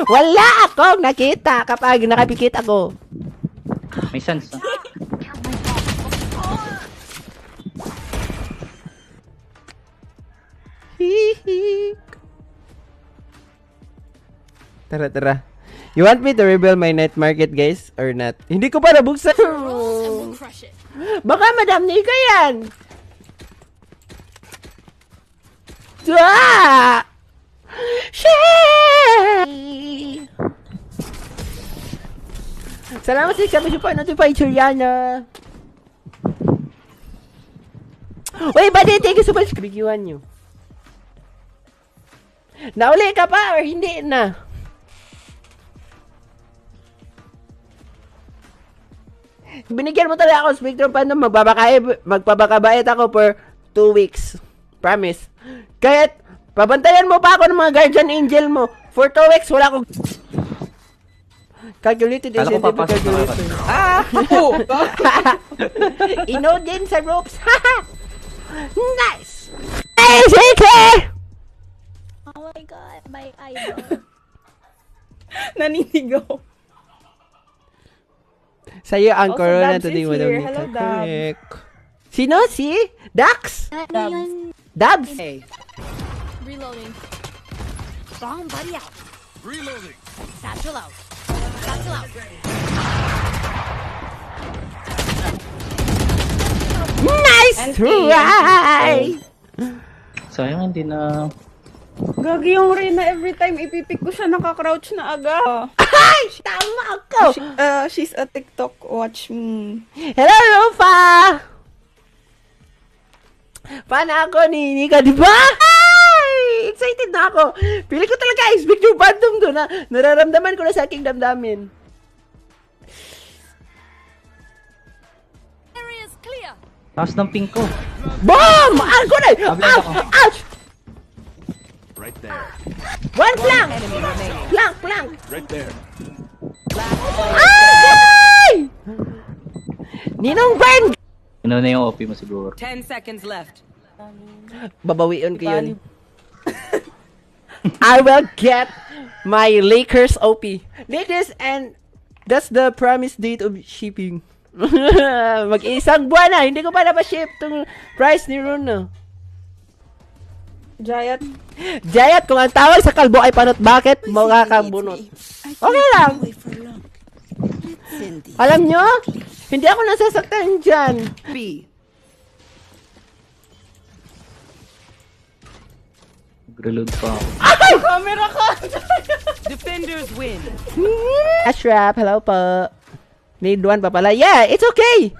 Wala akong nakita kapag nakapikit ako. May sense. Hihi. Tara, tara. You want me to reveal my night market, guys? Or not? Hindi ko pa nabuksan. Baka Madam Nika yan. Dwa! Shit! Salamat sa sabi pa notify Juliana. Uy, buddy, thank you so much. Bigyan nyo. Nauli ka pa or hindi na? Binigyan mo talaga ako Spectrum pa na magpabakabayat ako for 2 weeks. Promise. Kahit pabantayan mo pa ako ng mga guardian angel mo. For 2 weeks, wala akong... Calculated is scientific calculation. Ino din sa ropes. Nice! Hey, Zeke! Oh my god, my idol. Naninigaw. Sa'yo ang Also, corona Dabs today, is Madam here. Nika. Hello, Dabs. Correct. Sino? Si? Dax? Dabs. Dabs? Reloading. Bomb buddy out. Reloading. Satchel out. Satchel out. Nice try! Sayang hindi na... Gagi yung Reyna, every time ipipik ko siya, nakakrouch na aga. Ay! Tama ako! She's a TikTok, watch me. Hello, Rufa! Fan ako ni Nika, di ba? Ay! Excited na ako. Pili ko talaga expect yung fandom doon na nararamdaman ko na sa aking damdamin. Area's clear. Taas ng pink ko. Boom! Ang kunay! Tablet ako. Ouch! Right there. One plank! Enemy remaining. Plank, plank! Right there. Ay! Ninong Gwen! Ano na yung OP mo siguro? 10 seconds left. Babawiin ko yun. I will get my Lakers OP. Ladies, and that's the promised date of shipping. Mag-isang buwan na, hindi ko pa napaship tong price ni Runa. Jayat. Jayat, kung ang tawag sa kalbo ay panot, bakit mga kambunot? Okay lang. Alam nyo, hindi ako nasasaktan dyan. B. Reload pa ako. Camera ka! Defenders win. Ashraf, hello po. Need one pa pala. Yeah, it's okay.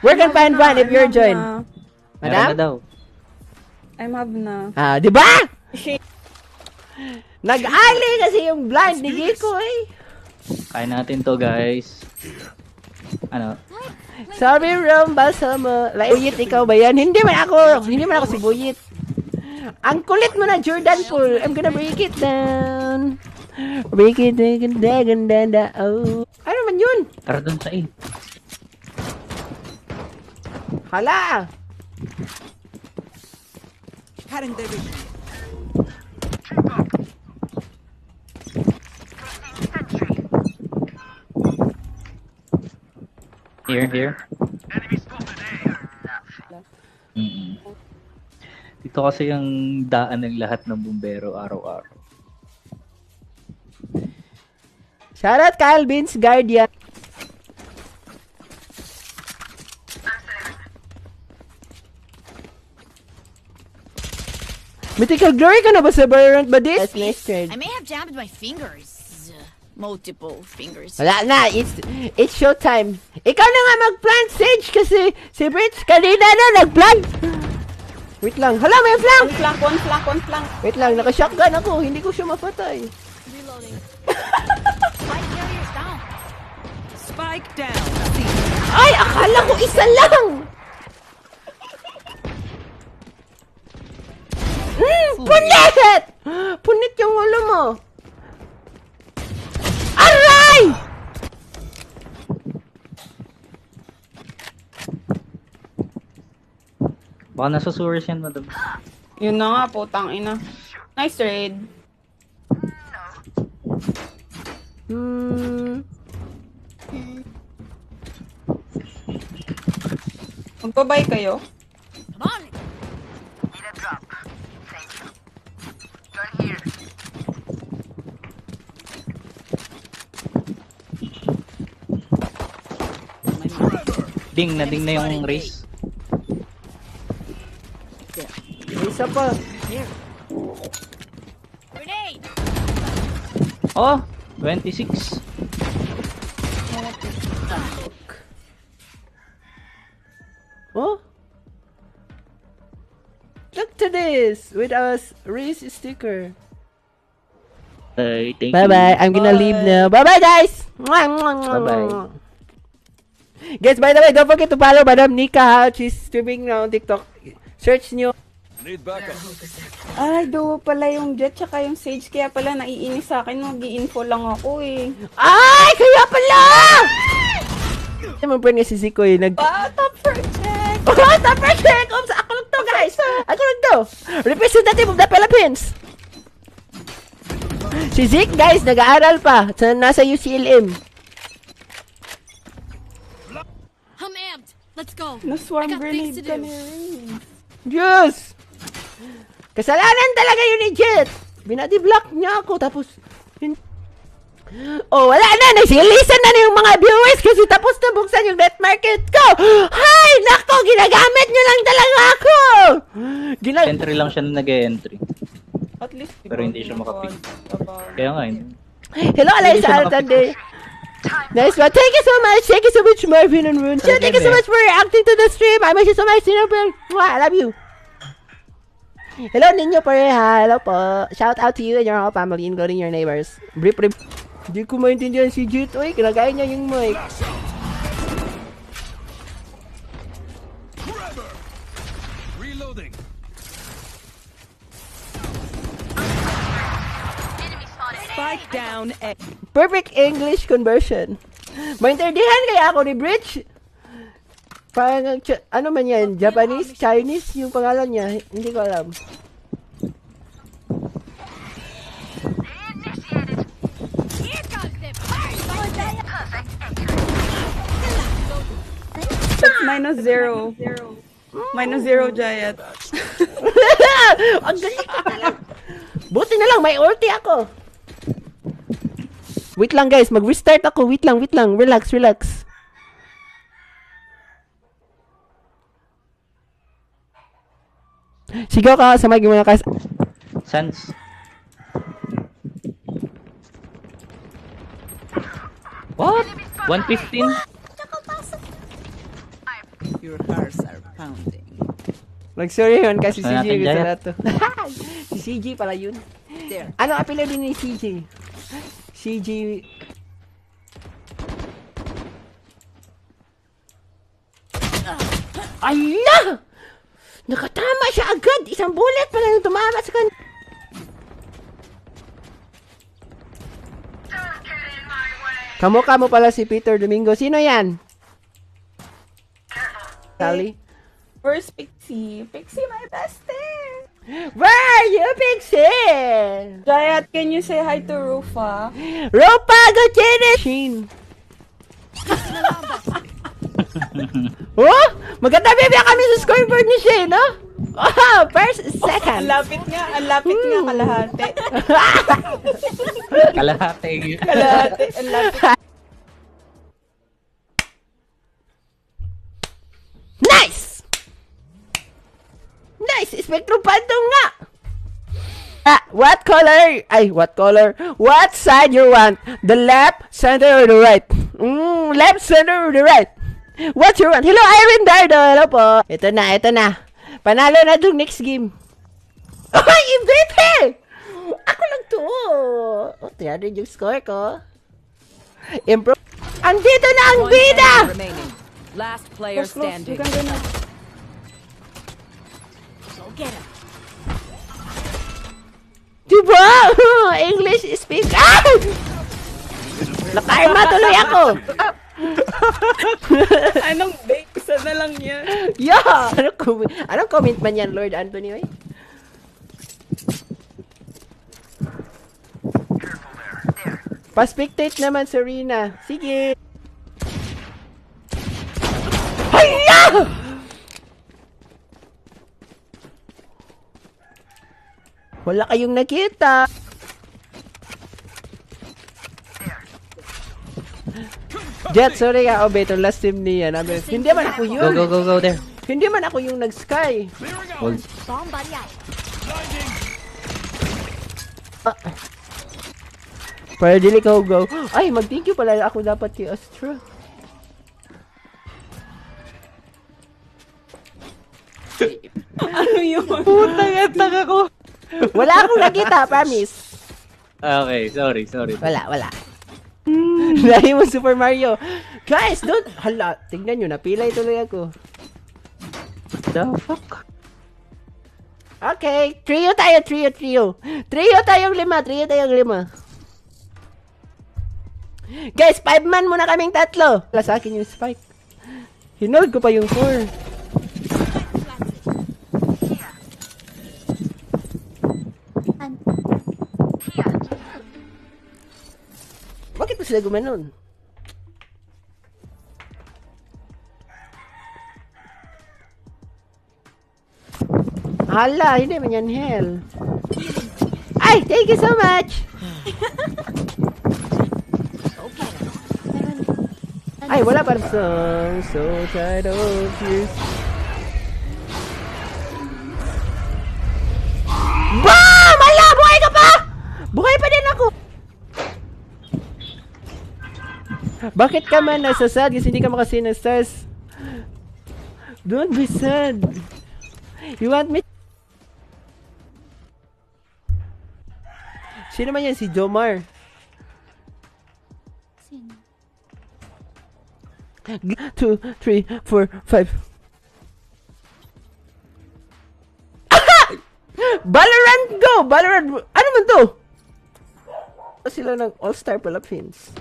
We can find one if you're joined. Meron na Madam? daw. I'm have na. Ah, di ba? Nag-ali kasi yung blind ni Giko eh. Kaya natin to, guys. Ano? Sorry, Rom, basa mo. Buyit, ikaw ba yan? Hindi man ako si Buyit. Ang kulit mo na, Jordan Poole. I'm gonna break it down. Break it down, oh. Ano man yun? Tara dun sa A. Hala. Here. Dito kasi yung daan ng lahat ng bumbero araw-araw. Shoutout Kyle Vince Guardian. Mythical Glory ka na ba sa Valorant ba this? Yes, nice trade. I may have jammed my fingers. Multiple fingers. Wala na, it's showtime. Ikaw na nga mag-plant, Sage, kasi si Brits kanina na nag-plant. Wait lang, hala, may flank! One flank. Wait lang, naka-shotgun ako, hindi ko siya mapatay. Reloading. Spike carrier's down. Spike down. C. Ay, akala ko isa lang! Punit! Punit yung ulo mo. Aray! Baka nasa sewers yan, madam. Yun na nga, putang ina. Nice raid. Magbabay kayo? Come on. Ding na yung race. May isa pa. Grenade. Oh, 26. Oh? Look to this with us race sticker. Thank you. Bye-bye. I'm gonna leave now. Bye-bye, guys! Mwah, mwah, mwah, Bye-bye. mwah. Guys, by the way, don't forget to follow Madam Nika, ha? She's streaming now on TikTok. Search nyo. Need backup. Ay, do pala yung Jet tsaka yung Sage. Kaya pala naiinis sa akin. Mag-i-info lang ako eh. Ay! Kaya pala! Naman po niya si Zico eh. Bata project! Oh, the project! Oops! Ako lang to, guys! Ako lang to! Representative of the Philippines! Si Zik, guys, nag-aaral pa. Nasa UCLM. I'm amped. Let's go. I Na-swarm got things grenade to ka do. ni Rin. Diyos! Kasalanan talaga yun ni Jet! Binadi-block niya ako, tapos... Oh, wala na! Nagsilisan na yung mga viewers kasi tapos na buksan yung net market ko! Hay! Nako! Ginagamit nyo lang talaga ako! Entry lang siya na nag-entry. At least, Pero hindi siya makapig. Kaya nga, hindi. Hello, Alaysa Altande! Nice one. Thank you so much. Thank you so much, Marvin and Rune. Thank you so much for reacting to the stream. I miss you so much. I love you. Hello, Ninyo Pareha. Hello po. Shout out to you and your whole family, including your neighbors. Brief. Hindi ko maintindihan si Jit. Uy, kinagaya niya yung mic. Reloading. Spike down A. Perfect English conversion. Maintindihan kaya ako ni Bridge. Parang, ano man yan? Japanese? Chinese? Yung pangalan niya. Hindi ko alam. Here comes the party. That's -0. -0, Jayat. Ang galing ka talaga. Buti na lang, may ulti ako. Wait lang guys, mag-restart ako. Wait lang. Relax. Sigaw ka, samay mo na ka. Sans. What? 115? Your hearts are pounding. Nag-sorry yun kasi Kaya CJ natin gusto dyan. na to. Si CJ pala yun. There. Ano apelido din ni CJ? CJ... Ala! Nakatama siya agad! Isang bullet pa lang yung tumama sa kan... Kamukha mo pala si Peter Domingo. Sino yan? Sally? Where's Pixie? Pixie, my bestie! Where are you, Pixie? Jayat, can you say hi to Rufa? Ropa Gutierrez! Sheen. Oh! Magkatabi ba kami sa scoreboard ni Shane, no? Oh! First, Ang second. lapit nga, kalahati. Kalahati. Kalahati, ang lapit. Nice! Nice! Spectrum Phantom nga! What color? What side you want? The left, center, or the right? Left, center, or the right? What you want? Hello, Iron Dardo! Hello po! Ito na. Panalo na itong next game. Ay, MVP! Ako lang to. 300 yung score ko. Improve. Andito na ang One bida! enemy remaining. Last player Close, standing. maganda na. Go get him. Diba? English speak. Ah! Nakairma tuloy ako. Anong bake? Isa na lang yan. Yeah! Anong comment man yan, Lord Anthony? Oy? Pa-spectate naman, Serena. Sige. Haya! Wala kayong nakita. Jet, sorry ka. Oh, beto, last team niya. Hindi man ako Go, yun. go, go, go there. Hindi man ako yung nag-sky. Clearing out. Hold. Bomb buddy out. Blinding. Para dili ka go. Ay, mag-thank you pala ako dapat kay Astra. Ano yun? Putang atang ako. Wala akong nakita, promise. Okay, sorry. Wala. Dahil mo Super Mario. Guys, don't. Hala, tignan nyo, napilay tuloy ako. The fuck? Okay, trio tayo. Trio tayong lima. Guys, 5 man muna kaming tatlo. Wala sa akin yung spike. Hinold ko pa yung 4. Bakit ba sila gumanon? Hala, hindi man yan hell. Ay, thank you so much! Ay, wala pa song. So tired of you. BAM! Hala, buhay ka pa! Buhay pa din ako! Bakit ka man nasasad kasi hindi ka makasi ng stars? Don't be sad. You want me? Sino man yan? Si Jomar. 2, 3, 4, 5. Valorant go! Valorant! Ano man to? Sila ng All-Star Philippines.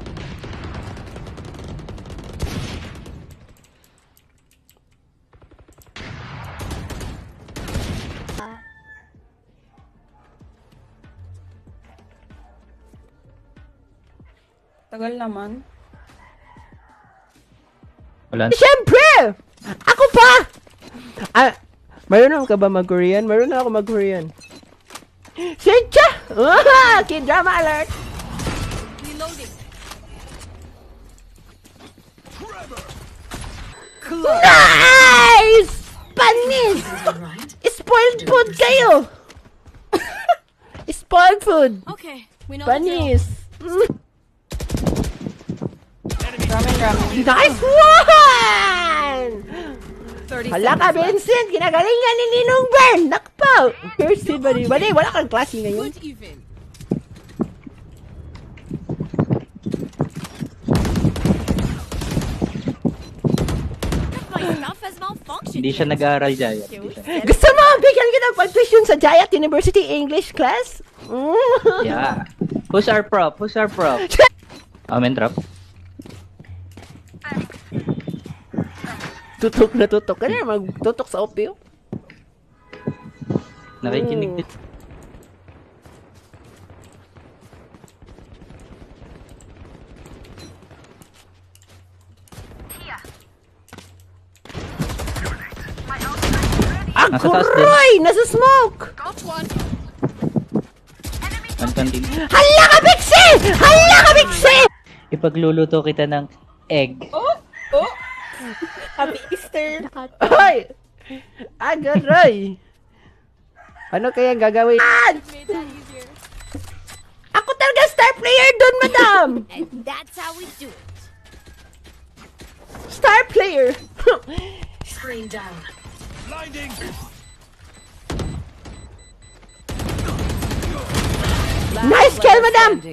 Tagal naman. Wala. Siyempre! Ako pa! Ah, mayroon ka ba mag-Korean? Mayroon na ako mag-Korean. Sitcha! K-drama alert! Reloading. Nice! Panis! Spoiled food kayo! Spoiled food! Okay, we know the drill. Panis! Ramen. Nice one! 30 Hala ka, Vincent! Kinagalingan ni Ninong Bern! Nakpaw! Thirsty ba ni? Wala kang klase ngayon. Good even. My stuff has malfunctioned. Hindi siya nag-aaral dyan. Gusto mo, bigyan kita ng pag-tuition sa Jayat University English class? Yeah. Who's our prop? Amen drop. Tutok na tutok. Kaya magtutok sa opio. Nakikinig din. Nasa taas din. Agoy! Nasa smoke! Got one. Continue. Hala ka, Bixi! Hala ka, Bixi! Ipagluluto kita ng egg. Oh! Happy Easter! Hoy! Agaray! Ano kaya gagawin? Made that easier. Ako talaga star player dun, madam! And that's how we do it. Star player! Blinding. Nice kill, madam!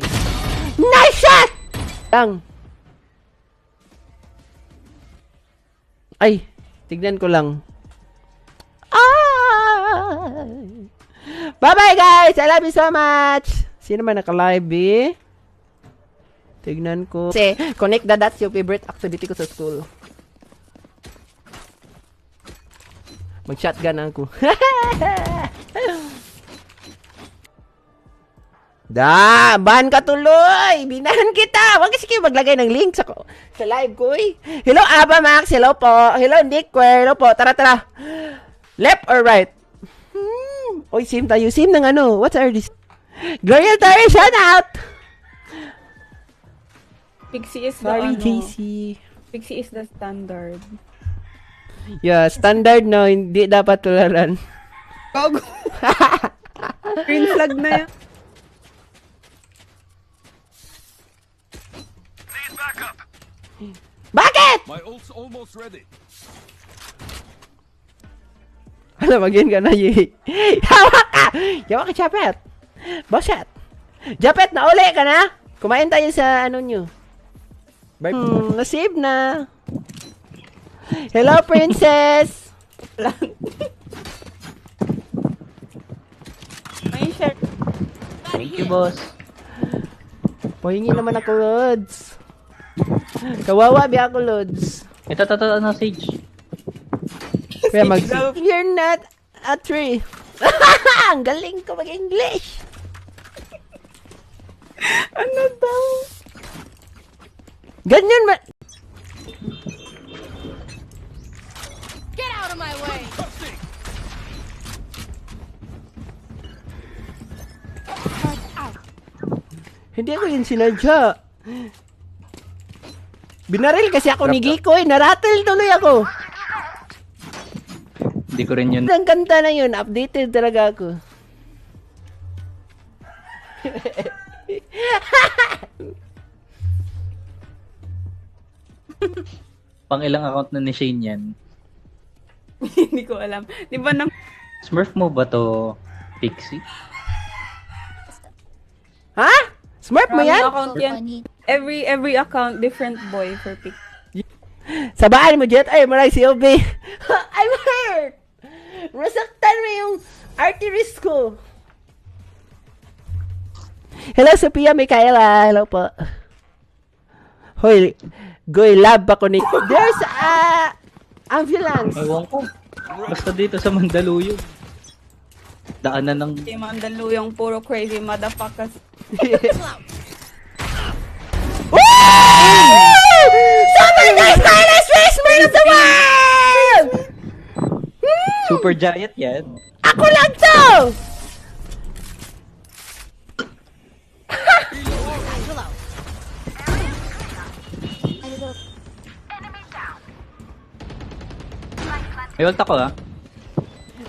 Nice shot! Lang. Ay, tignan ko lang. Ay. Bye-bye, guys! I love you so much! Sino man naka-live, eh? Tignan ko. Kasi, connect the dots yung favorite activity ko sa school. Mag-shotgun ako. Ban ka tuloy! Binahan kita! Huwag kasi kayo maglagay ng link sa live ko, eh. Hello, Aba Max. Hello po. Hello, Nick. Hello po. Tara, tara. Left or right? Oy, sim tayo. Sim ng ano? What's our this? Gloria tayo. Shout out! Pixie is the Sorry, ano. JC. Pixie is the standard. Yeah, standard no. Hindi dapat tularan. Gogo. Green flag na yan. Need backup. Bakit? My ult's almost ready. Ano, mag-in ka na, Yi. Yawa ka! Yawa ka, Japet. Boset. Japet, nauli ka na? Kumain tayo sa ano nyo. Nasave na. Hello, princess! May share. Thank you, boss. Pahingi naman ako, Lods. Kawawa, biya ako, Lods. Ito, ano, Sage. Kaya You're not a tree. Ang galing ko mag-English. Ano daw? Ganyan man. Get out of my way! Hindi ako yun sinadya. Binaril kasi ako ni Giko, eh. Naratil tuloy ako. Hindi ko rin yun. Ang kanta na yun, updated talaga ako. Pang ilang account na ni Shane yan. Hindi ko alam. Di ba nang... Smurf mo ba to, Pixie? Ha? Smart mo yan? account yan. Every account, different boy for Pixie. Sabaan mo, Jet. Ay, maray si Obi. I'm hurt! Nasaktan mo yung arteries ko. Hello, Sophia Micaela. Hello po. Hoy, Goy, lab ako ni... There's a ambulance. Ewan ko. Basta dito sa Mandaluyong. Daanan ng... Si Mandaluyong, puro crazy motherfuckers. Woo! Super nice, stylish face man of the world! Super Giant yan. Ako lang to! May ult ako, ha?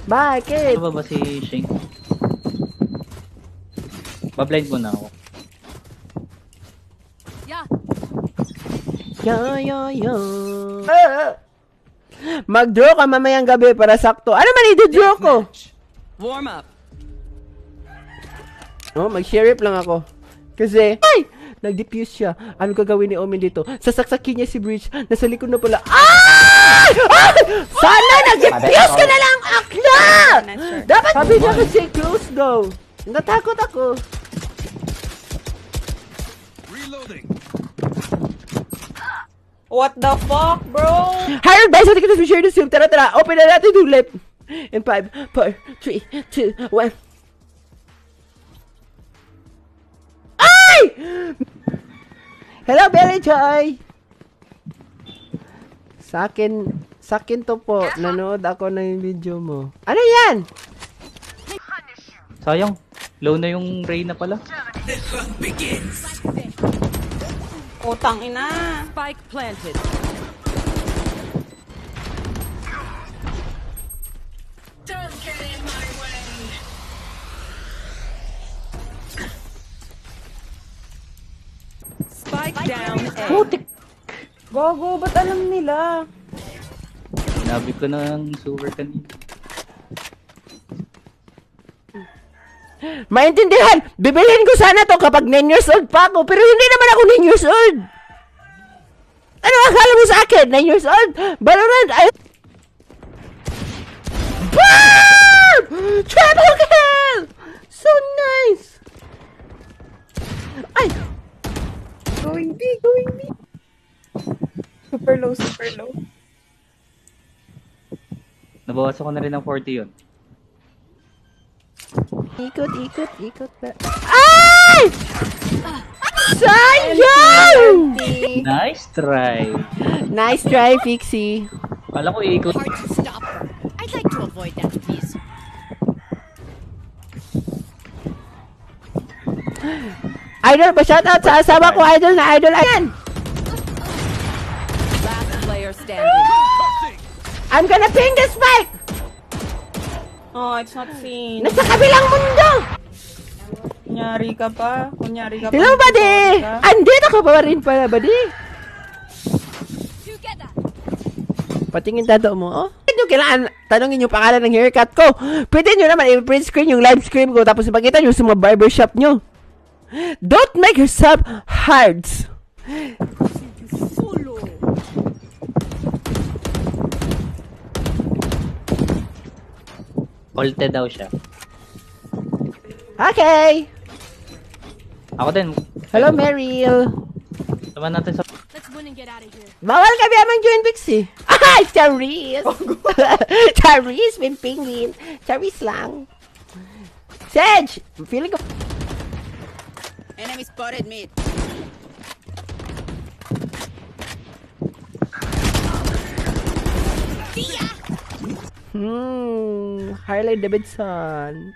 Bakit? Ano ba si Shane? Bablind mo na ako. Yeah. Yo. Mag-draw ka mamayang gabi para sakto. Ano man i-draw ko? Warm up. Oh, mag-sheriff lang ako. Kasi, ay! Nag-defuse siya. Ano gagawin ni Omen dito? Sasaksakin niya si Breach. Nasa likod na pala. Ay! Ay! Sana nag-defuse ka na lang, akla! Dapat sabi niya kasi close daw. Natakot ako. Reloading. What the fuck, bro? Hired by something to share the Zoom. Tara, tara. Open na natin yung lip. In 5, 4, 3, 2, 1. Ay! Hello, Berry Joy! Sa akin to po. Nanood ako ng video mo. Ano yan? Sayang. Low na yung Reyna pala. Utang ina. Spike planted. Spike down A. Gogo, ba't alam nila? Sinabi ko ng super kanina. Maintindihan! Bibilhin ko sana to kapag 9 years old pa ako, pero hindi naman ako 9 years old! Ano akala mo sa akin? 9 years old? Valorant! Ay... BAM! Triple kill! So nice! Ay! Going B. Super low. Nabawasan ko na rin ng 40 yun. Ikot ba? Ay! Ay! Sayang! Nice try. Nice try, Pixie. Kala ko iikot. Hard to stop her. I'd like to avoid that, please. Idol ba? Shoutout sa asawa ko, idol na idol. Ayan! Last player standing. I'm gonna ping the spike! Oh, it's not seen. Nasa kabilang mundo! Kunyari ka pa. Kunyari ka pa. Hello, buddy! Andito ka pa rin pala, buddy. Together. Patingin tato mo, oh. Hindi nyo kailangan tanongin yung pangalan ng haircut ko. Pwede nyo naman i-print screen yung live stream ko tapos ipakita nyo sa mga barbershop nyo. Don't make yourself hard. Ulted daw siya. Okay. Ako din. Hello, Meryl. Naman natin sa... Let's go and get out of here. Bawal ka ba mang join Pixie? Ay, Charis! Charis, penguin. Charis lang. Sedge! Feeling ko... Enemy spotted mid. Harley Davidson.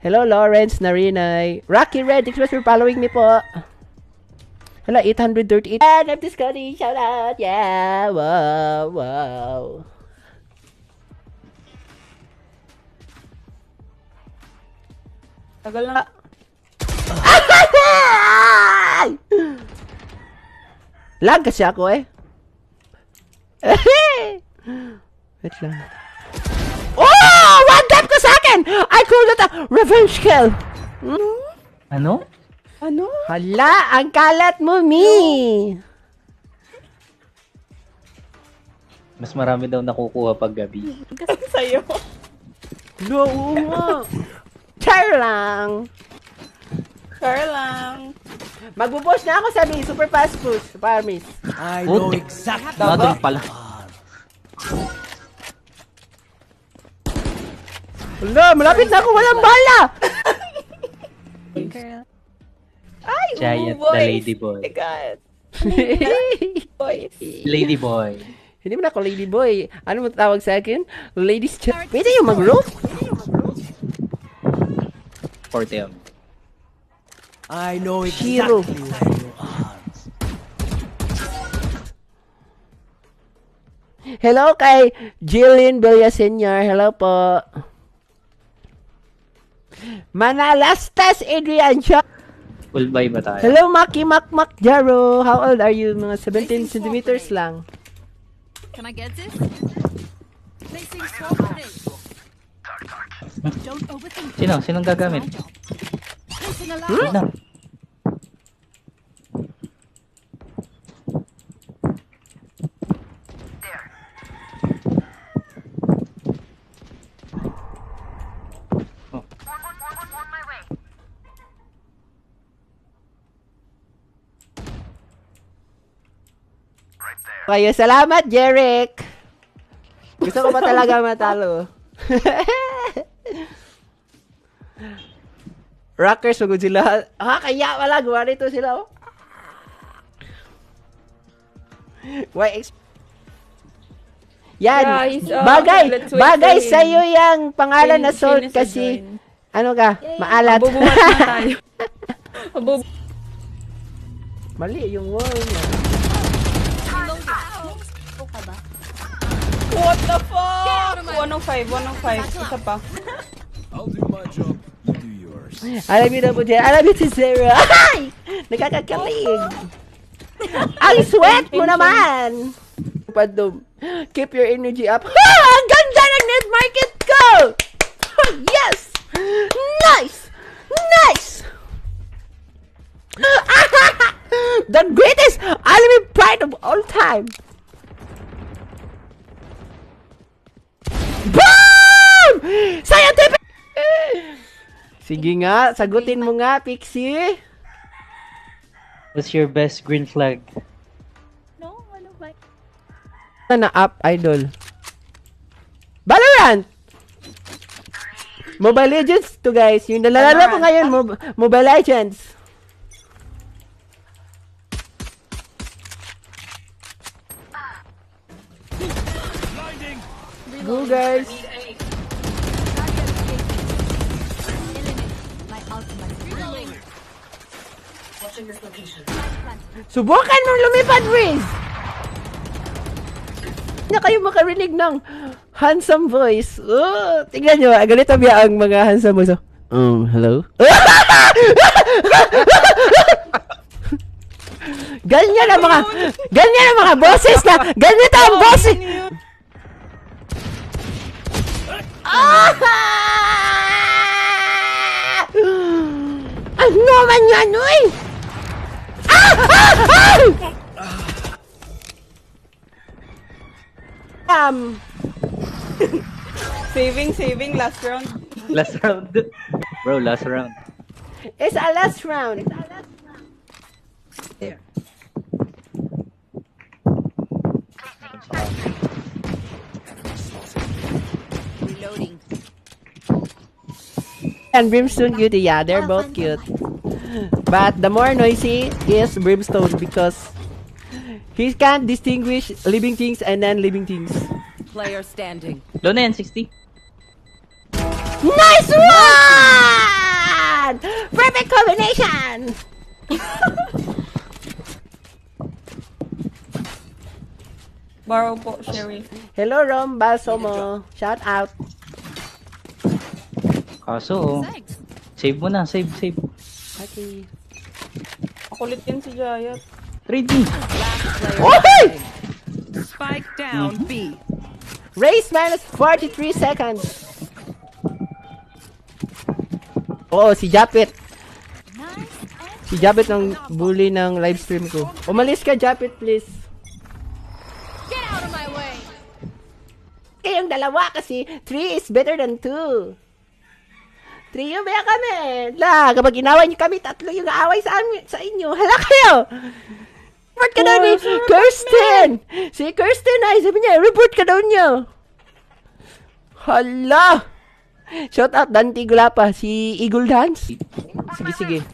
Hello, Lawrence Narinay. Rocky Red, thanks for following me po. Hello, 838. And I'm Scotty, shout out. Yeah, wow, wow. Tagal na. Lag kasi ako eh. Wait lang. Oh! One tap ko sa akin! I call it a revenge kill. Ano? Ano? Hala, ang kalat mo, me. Mas marami daw nakukuha pag gabi. Kasi sa'yo. No, oo nga. Char lang. Sure lang. Magbubush na ako sa me. Super fast push. Parmis. I know exactly. Madol pala. Hala, malapit na ako. Walang bala. Ay, Giant boys. the lady boy. Oh my God. Boys. Lady boy. Hindi mo na ako lady boy. Ano mo tawag sa akin? Ladies chat. Pwede yung mag-rope? 40 I know Hero. exactly where you are. Hello kay Jillian Villaseñor. Hello po. Manalastas Adrian Shaw. Full buy ba tayo? Hello Maki Makmak Jaro. How old are you? Mga 17 centimeters lang. Can I get this? Placing swarm grenade. Don't overthink it. Sinong gagamit? Placing alarm. Na. Kayo, salamat Jeric. Gusto ko pa talaga matalo. Rockers, magod sila. Kaya wala, gawa rito sila. Oh. Yan, Guys, let's wait bagay for him. sa'yo yung pangalan na Salt Finish the kasi, join. ano ka, maalat. Mabubuhat na tayo. Mali yung wall niya. What the fuck? 105, 105. Isa pa. I'll do my job. You do yours. Alam niyo na po dyan, alam niyo si Sarah. Ay! Nakakakalig. Ang sweat mo naman. Padum. Keep your energy up. Ha! Ang ganda ng net market ko! Yes! Nice! Nice! The greatest anime pride of all time. Boom! Scientific! Sige nga, sagutin mo nga, Pixie. What's your best green flag? Na up, idol. Valorant! Mobile Legends to guys. Yung nalalaro ko ngayon, Mobile Legends. Go guys. My ultimate reloading. Subukan mong lumipad, Riz! Na kayo makarinig ng handsome voice. Oh, tingnan nyo, ganito ba ang mga handsome voice? Hello? Ganyan ang mga boses na, ganito ang boses! Ah! Ano man yan, uy! Saving, last round. Last round. Bro, last round. It's a last round. There. Reloading. And Brimstone cutie, yeah, they're both cute. But the more noisy is Brimstone because he can't distinguish living things and non-living things. Player standing. Low na yan, 60. Nice one! Perfect combination! Borrow po, Sherry. Hello, Rom Basomo. Shout out. Kaso, oh. Thanks. Save mo na, save. Okay. Makulit din si Jayat. 3D. Okay! Spike down B. Race minus 43 seconds. Oo, si Japit. Nice. Si Japit ang bully ng live stream ko. Umalis ka, Japit, please. Get out of my way. Kayong dalawa kasi 3 is better than 2. Trio ba kami? La, kapag inaway niyo kami, 3 yung aaway sa inyo. Hala kayo! Report ka daw ni Kirsten! Si Kirsten ay sabi niya, report ka daw niya. Hala! Shout out Dante Gulapa, si Eagle Dance. Sige.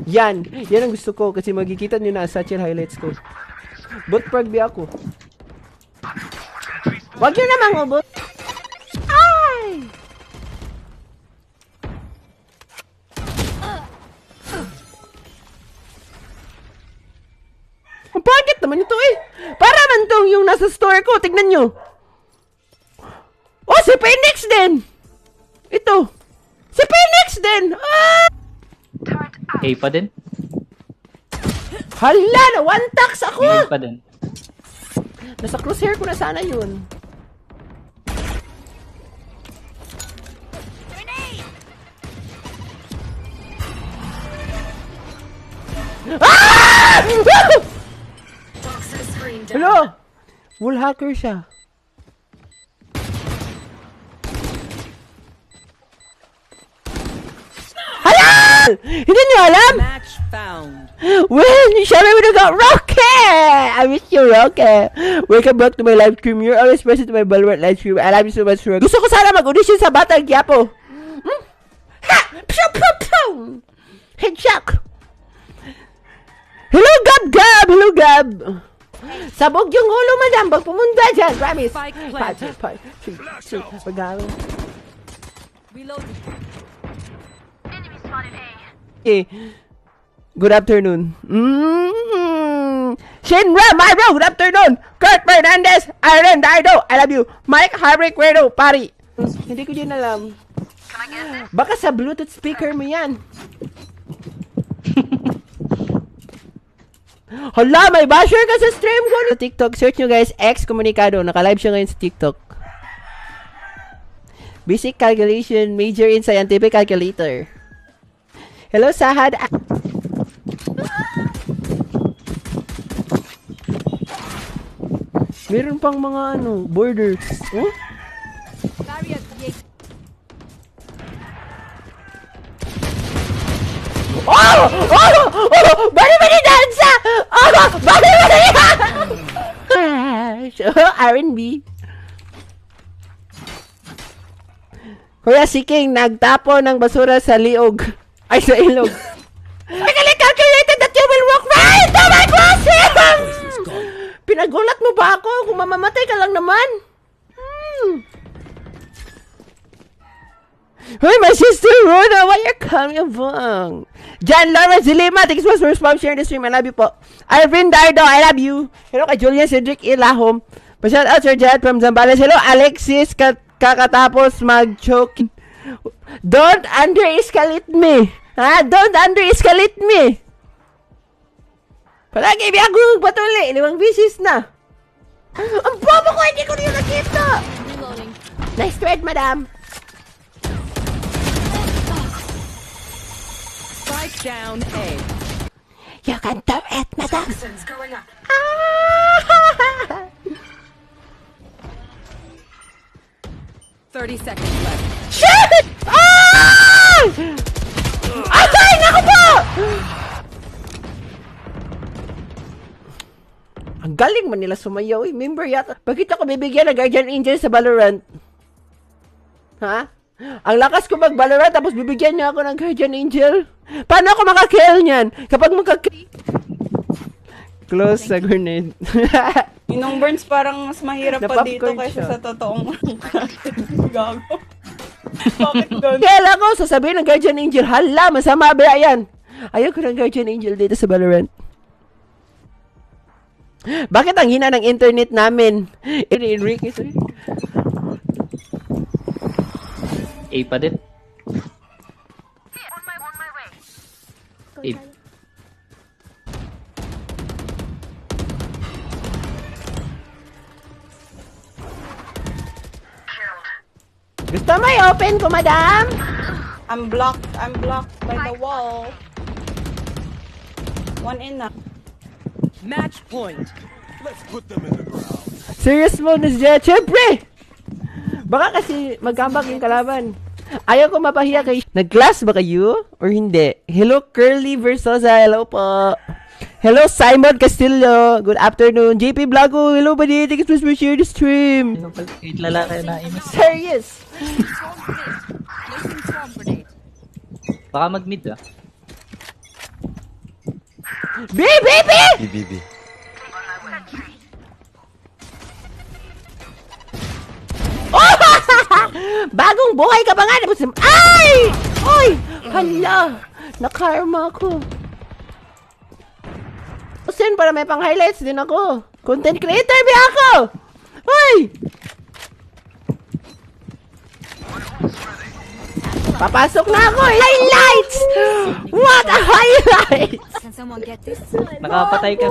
Yan ang gusto ko kasi magkikita niyo na sa Satchel highlights ko. But pragbi ako. Wag niyo namang ubot. Ay! Ang pangit naman ito eh. Para man tong yung nasa store ko. Tignan nyo. Oh, si Phoenix din. Ito. Si Phoenix din. Ah! A pa din. Hala, na one tax ako. A pa din. Nasa crosshair ko na sana yun. Ah! Hello! Wall hacker siya. Hala! Hindi niyo alam? Match found. Well, syempre we got Rocket! I miss you, Rocket. Welcome back to my live stream. You're always present to my Balwart live stream. I love you so much, Rocket. Gusto ko sana mag-audition sa Battle Quiapo. Ha! Pshaw, pshaw, pshaw! Headshot! Hello, Gab! Hello, Gab! Sabog yung hulo, madam. Pag pumunta dyan, promise. Spike planted. Pag-aaral. Reloading. Okay. Good afternoon. Shinra, my bro, good afternoon. Kurt Fernandez, Iron Dido, I love you. Mike Harriquero, pari. Hindi ko din alam. Baka sa Bluetooth speaker mo yan. Hala, may basher ka sa stream ko. Sa TikTok, search nyo guys, X-Comunicado. Naka-live siya ngayon sa TikTok. Basic calculation, major in scientific calculator. Hello, Sahad. Meron pang mga borders. Huh? Barrier created. Bari dansa! Bari! R&B. Kuya si King, nagtapo ng basura sa liog. Ay, sa ilog. I calculated that you will walk right to my crossing! Pinagulat mo ba ako? Kung mamamatay ka lang naman. Hey, my sister Rhoda, why you coming along? John Lawrence Dilema, thanks so much for sharing the stream. I love you po. Irvin Dardo, I love you. Hello kay Julian Cedric Ilahom. Pa-shout out Sir Jad from Zambales. Hello Alexis, kakatapos mag-choke. Don't under-escalate me. Ha? Don't under-escalate me. Palagi biya ko patuli. 5 bisis na. Ang bobo ko, hindi ko rin nakita. Reloading. Nice thread, madam. Spike down A. You can do it, madam. Ah! 30 seconds left. Shit! Ah! Atay! Naku po! Ang galing man nila sumayaw eh. Member yata. Bakit ako bibigyan ng Guardian Angel sa Valorant? Ha? Ang lakas ko mag-Valorant tapos bibigyan niya ako ng Guardian Angel? Paano ako makakill niyan? Kapag makakill... Close sa grenade. Inong burns parang mas mahirap pa dito Na-popcorn kaysa siya. sa totoong gago. Bakit doon? Kailan ko sasabihin ng Guardian Angel, hala, masama ba yan? Ayoko ng Guardian Angel dito sa Valorant. Bakit ang hina ng internet namin? Enrique, sorry. A pa din. A. Gusto mo i-open ko, madam? I'm blocked by the wall. One in na. Match point. Let's put them in the ground. Serious mo na siya. Siyempre! Baka kasi magkambak yung kalaban. Ayaw ko mapahiya kay... Nag-class ba kayo? Or hindi? Hello, Curly Versosa. Hello po. Hello, Simon Castillo. Good afternoon. JP Blago. Hello, buddy. Thank you for share the stream. Ano pala? Kahit lalaki na inis. Serious. Placing swarm grenade. Baka mag-mid ah. Baby! BBB. Bagong buhay ka ba nga? Ay! Oy! Hala! Nakarma ako. Usin para may pang-highlights din ako. Content creator ba ako? Hoy! Papasok na ako! Highlights! What a highlight! Can someone get this? Nakapatay ka.